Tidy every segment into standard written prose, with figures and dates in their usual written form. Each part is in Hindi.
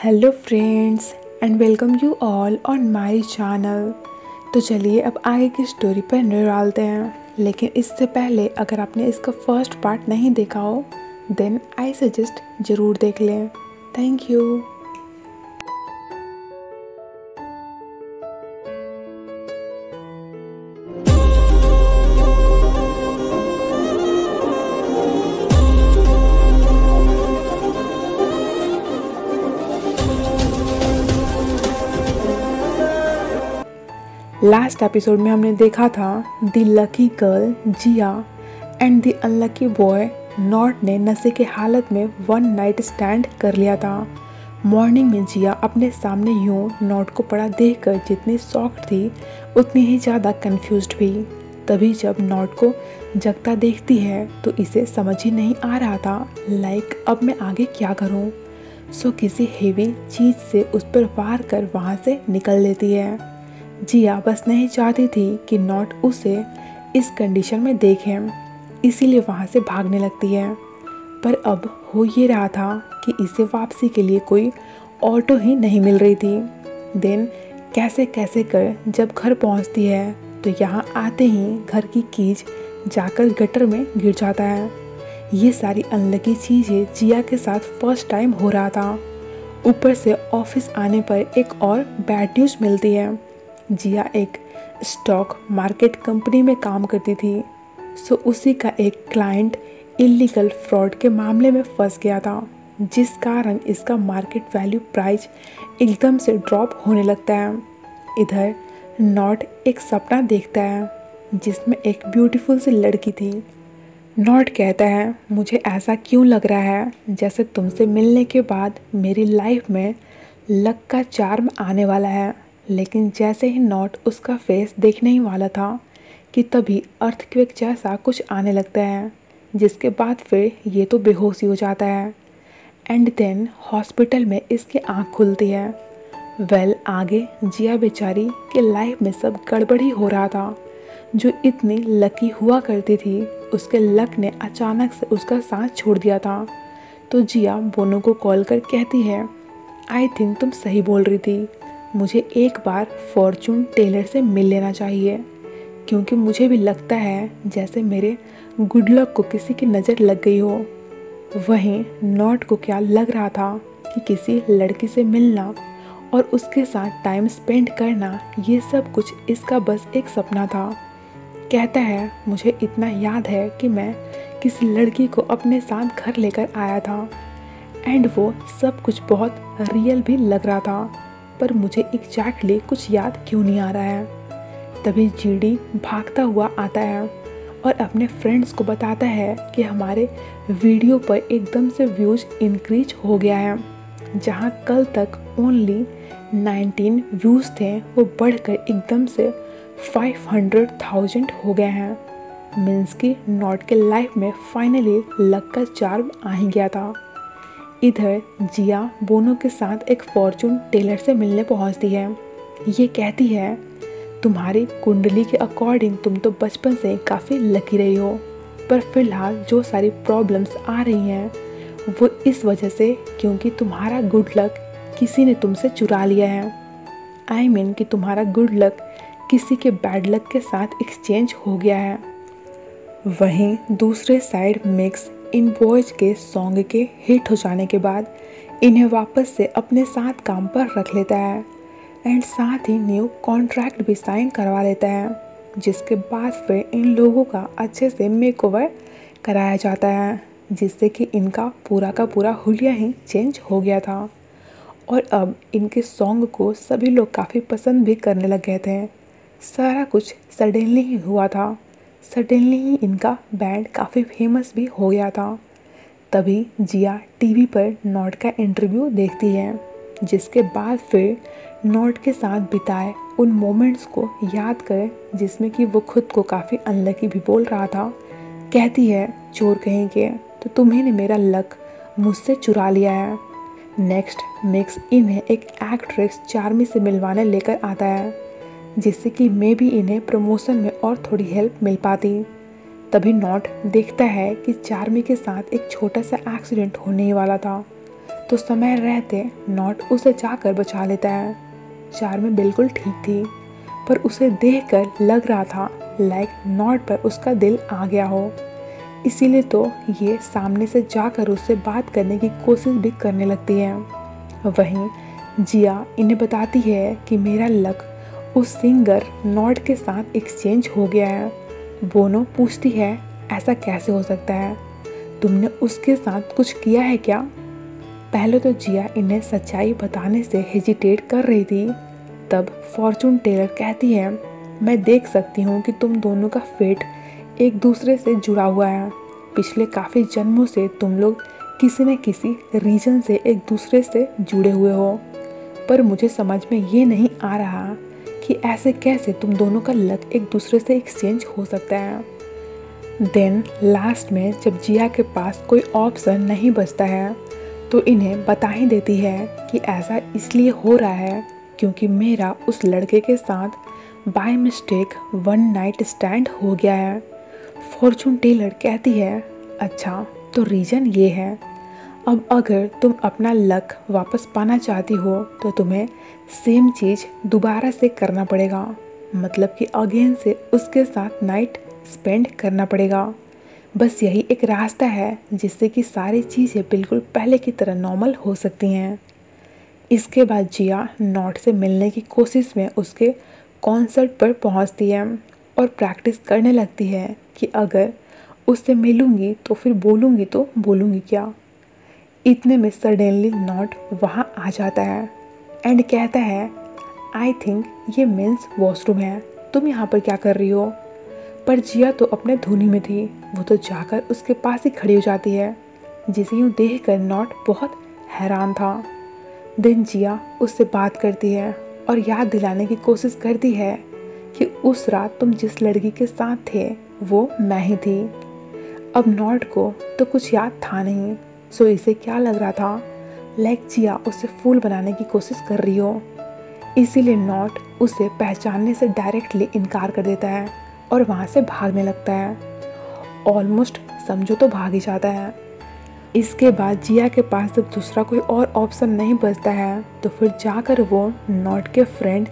Hello friends and welcome you all on my channel. तो चलिए अब आगे की स्टोरी पर नजर डालते हैं, लेकिन इससे पहले अगर आपने इसका फर्स्ट पार्ट नहीं देखा हो देन आई सजेस्ट ज़रूर देख लें। Thank you. लास्ट एपिसोड में हमने देखा था the lucky girl Jiya and the unlucky boy नॉट ने नशे के हालत में वन नाइट स्टैंड कर लिया था। मॉर्निंग में जिया अपने सामने यूं नॉट को पड़ा देखकर जितनी शॉक्ड थी उतनी ही ज़्यादा कंफ्यूज्ड भी। तभी जब नॉट को जगता देखती है तो इसे समझ ही नहीं आ रहा था लाइक अब मैं आगे क्या करूं। सो किसी हेवी चीज़ से उस पर वार कर वहाँ से निकल लेती है। जिया बस नहीं चाहती थी कि नॉट उसे इस कंडीशन में देखें, इसीलिए वहाँ से भागने लगती है। पर अब हो ये रहा था कि इसे वापसी के लिए कोई ऑटो ही नहीं मिल रही थी। देन कैसे कैसे कर जब घर पहुँचती है तो यहाँ आते ही घर की कीज जाकर गटर में गिर जाता है। ये सारी अनलकी चीज़ें जिया के साथ फर्स्ट टाइम हो रहा था। ऊपर से ऑफिस आने पर एक और बैड न्यूज़ मिलती है। जिया एक स्टॉक मार्केट कंपनी में काम करती थी, सो उसी का एक क्लाइंट इलीगल फ्रॉड के मामले में फंस गया था, जिस कारण इसका मार्केट वैल्यू प्राइस एकदम से ड्रॉप होने लगता है। इधर नॉट एक सपना देखता है जिसमें एक ब्यूटीफुल सी लड़की थी। नॉट कहता है मुझे ऐसा क्यों लग रहा है जैसे तुमसे मिलने के बाद मेरी लाइफ में लक का चार्म आने वाला है। लेकिन जैसे ही नॉट उसका फेस देखने ही वाला था कि तभी अर्थक्वेक जैसा कुछ आने लगता है, जिसके बाद फिर ये तो बेहोश ही हो जाता है। एंड देन हॉस्पिटल में इसकी आँख खुलती है। वेल आगे जिया बेचारी के लाइफ में सब गड़बड़ी हो रहा था। जो इतनी लकी हुआ करती थी उसके लक ने अचानक से उसका साथ छोड़ दिया था। तो जिया बोनो को कॉल कर कहती है आई थिंक तुम सही बोल रही थी, मुझे एक बार फॉर्चून टेलर से मिल लेना चाहिए, क्योंकि मुझे भी लगता है जैसे मेरे गुड लक को किसी की नज़र लग गई हो। वहीं नॉट को क्या लग रहा था कि किसी लड़की से मिलना और उसके साथ टाइम स्पेंड करना ये सब कुछ इसका बस एक सपना था। कहता है मुझे इतना याद है कि मैं किसी लड़की को अपने साथ घर लेकर आया था एंड वो सब कुछ बहुत रियल भी लग रहा था, पर मुझे एग्जैक्टली कुछ याद क्यों नहीं आ रहा है। तभी जीडी भागता हुआ आता है और अपने फ्रेंड्स को बताता है कि हमारे वीडियो पर एकदम से व्यूज़ इंक्रीज हो गया है। जहां कल तक ओनली 19 व्यूज़ थे वो बढ़कर एकदम से 500,000 हो गए हैं। मीन्स कि नॉट के लाइफ में फाइनली लक का चार्म आ ही गया था। इधर जिया बोनो के साथ एक फॉर्चून टेलर से मिलने पहुंचती है। ये कहती है तुम्हारी कुंडली के अकॉर्डिंग तुम तो बचपन से काफ़ी लकी रही हो, पर फिलहाल जो सारी प्रॉब्लम्स आ रही हैं वो इस वजह से क्योंकि तुम्हारा गुड लक किसी ने तुमसे चुरा लिया है। आई मीन कि तुम्हारा गुड लक किसी के बैड लक के साथ एक्सचेंज हो गया है। वहीं दूसरे साइड मिक्स इन बॉयज़ के सॉन्ग के हिट हो जाने के बाद इन्हें वापस से अपने साथ काम पर रख लेता है एंड साथ ही न्यू कॉन्ट्रैक्ट भी साइन करवा लेता है, जिसके बाद फिर इन लोगों का अच्छे से मेकओवर कराया जाता है, जिससे कि इनका पूरा का पूरा हुलिया ही चेंज हो गया था। और अब इनके सॉन्ग को सभी लोग काफ़ी पसंद भी करने लग गए थे। सारा कुछ सडनली ही हुआ था। सडनली ही इनका बैंड काफ़ी फेमस भी हो गया था। तभी जिया टीवी पर नॉट का इंटरव्यू देखती है, जिसके बाद फिर नॉट के साथ बिताए उन मोमेंट्स को याद कर जिसमें कि वो खुद को काफ़ी अनलकी भी बोल रहा था। कहती है चोर कहेंगे तो तुम्हें ने मेरा लक मुझसे चुरा लिया है। नेक्स्ट मिक्स इन्हें एक एक्ट्रेस चार्मी से मिलवाने लेकर आता है, जिससे कि मे भी इन्हें प्रमोशन में और थोड़ी हेल्प मिल पाती। तभी नॉट देखता है कि चार्मी के साथ एक छोटा सा एक्सीडेंट होने ही वाला था, तो समय रहते नॉट उसे जाकर बचा लेता है। चार्मी बिल्कुल ठीक थी, पर उसे देखकर लग रहा था लाइक नॉट पर उसका दिल आ गया हो। इसीलिए तो ये सामने से जाकर उससे बात करने की कोशिश भी करने लगती है। वहीं जिया इन्हें बताती है कि मेरा लक उस सिंगर नॉट के साथ एक्सचेंज हो गया है। बोनो पूछती है ऐसा कैसे हो सकता है, तुमने उसके साथ कुछ किया है क्या? पहले तो जिया इन्हें सच्चाई बताने से हेजिटेट कर रही थी। तब फॉर्चून टेलर कहती है मैं देख सकती हूँ कि तुम दोनों का फेट एक दूसरे से जुड़ा हुआ है। पिछले काफ़ी जन्मों से तुम लोग किसी न किसी रीजन से एक दूसरे से जुड़े हुए हो, पर मुझे समझ में ये नहीं आ रहा कि ऐसे कैसे तुम दोनों का लक एक दूसरे से एक्सचेंज हो सकता है। देन लास्ट में जब जिया के पास कोई ऑप्शन नहीं बचता है तो इन्हें बता ही देती है कि ऐसा इसलिए हो रहा है क्योंकि मेरा उस लड़के के साथ by mistake one night stand हो गया है। फॉर्चून टेलर कहती है अच्छा तो रीज़न ये है, अब अगर तुम अपना लक वापस पाना चाहती हो तो तुम्हें सेम चीज़ दोबारा से करना पड़ेगा, मतलब कि अगेन से उसके साथ नाइट स्पेंड करना पड़ेगा। बस यही एक रास्ता है जिससे कि सारी चीज़ें बिल्कुल पहले की तरह नॉर्मल हो सकती हैं। इसके बाद जिया नॉट से मिलने की कोशिश में उसके कॉन्सर्ट पर पहुंचती है और प्रैक्टिस करने लगती है कि अगर उससे मिलूंगी तो फिर बोलूंगी क्या। इतने में सडनली नॉट वहाँ आ जाता है एंड कहता है आई थिंक ये मेंस वॉशरूम है, तुम यहाँ पर क्या कर रही हो? पर जिया तो अपने धुनी में थी, वो तो जाकर उसके पास ही खड़ी हो जाती है, जिसे यूँ देख कर नॉट बहुत हैरान था। दिन जिया उससे बात करती है और याद दिलाने की कोशिश करती है कि उस रात तुम जिस लड़की के साथ थे वो मैं ही थी। अब नॉट को तो कुछ याद था नहीं, सो इसे क्या लग रहा था लाइक जिया उसे फूल बनाने की कोशिश कर रही हो। इसीलिए नॉट उसे पहचानने से डायरेक्टली इनकार कर देता है और वहाँ से भागने लगता है। ऑलमोस्ट समझो तो भाग ही जाता है। इसके बाद जिया के पास जब दूसरा कोई और ऑप्शन नहीं बचता है तो फिर जाकर वो नॉट के फ्रेंड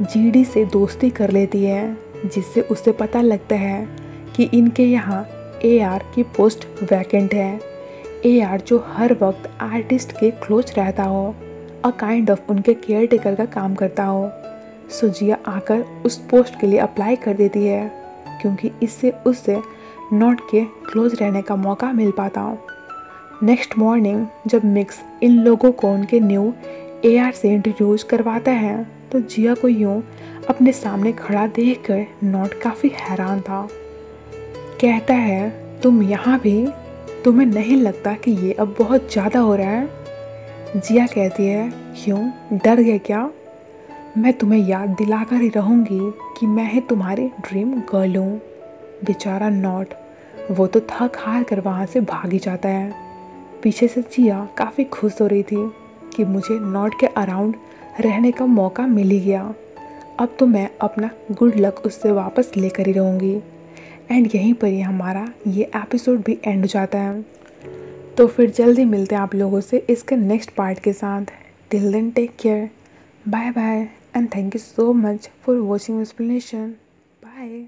जीडी से दोस्ती कर लेती है, जिससे उसे पता लगता है कि इनके यहाँ एआर की पोस्ट वैकेंट है। एआर जो हर वक्त आर्टिस्ट के क्लोज रहता हो, अ काइंड ऑफ उनके केयर टेकर का काम करता हो। सो जिया आकर उस पोस्ट के लिए अप्लाई कर देती है क्योंकि इससे उससे नॉट के क्लोज रहने का मौका मिल पाता। नेक्स्ट मॉर्निंग जब मिक्स इन लोगों को उनके न्यू एआर से इंट्रोड्यूस करवाता है तो जिया को यूँ अपने सामने खड़ा देखकर नॉट काफ़ी हैरान था। कहता है तुम यहाँ भी, तुम्हें नहीं लगता कि ये अब बहुत ज़्यादा हो रहा है? जिया कहती है क्यों, डर गए क्या? मैं तुम्हें याद दिलाकर ही रहूँगी कि मैं ही तुम्हारी ड्रीम गर्ल हूँ। बेचारा नॉट, वो तो थक हार कर वहाँ से भाग ही जाता है। पीछे से जिया काफ़ी खुश हो रही थी कि मुझे नॉट के अराउंड रहने का मौका मिल ही गया, अब तो मैं अपना गुड लक उससे वापस लेकर ही रहूँगी। एंड यहीं पर ही हमारा ये एपिसोड भी एंड हो जाता है। तो फिर जल्दी मिलते हैं आप लोगों से इसके नेक्स्ट पार्ट के साथ। Till then take care, bye bye and thank you so much for watching explanation. Bye.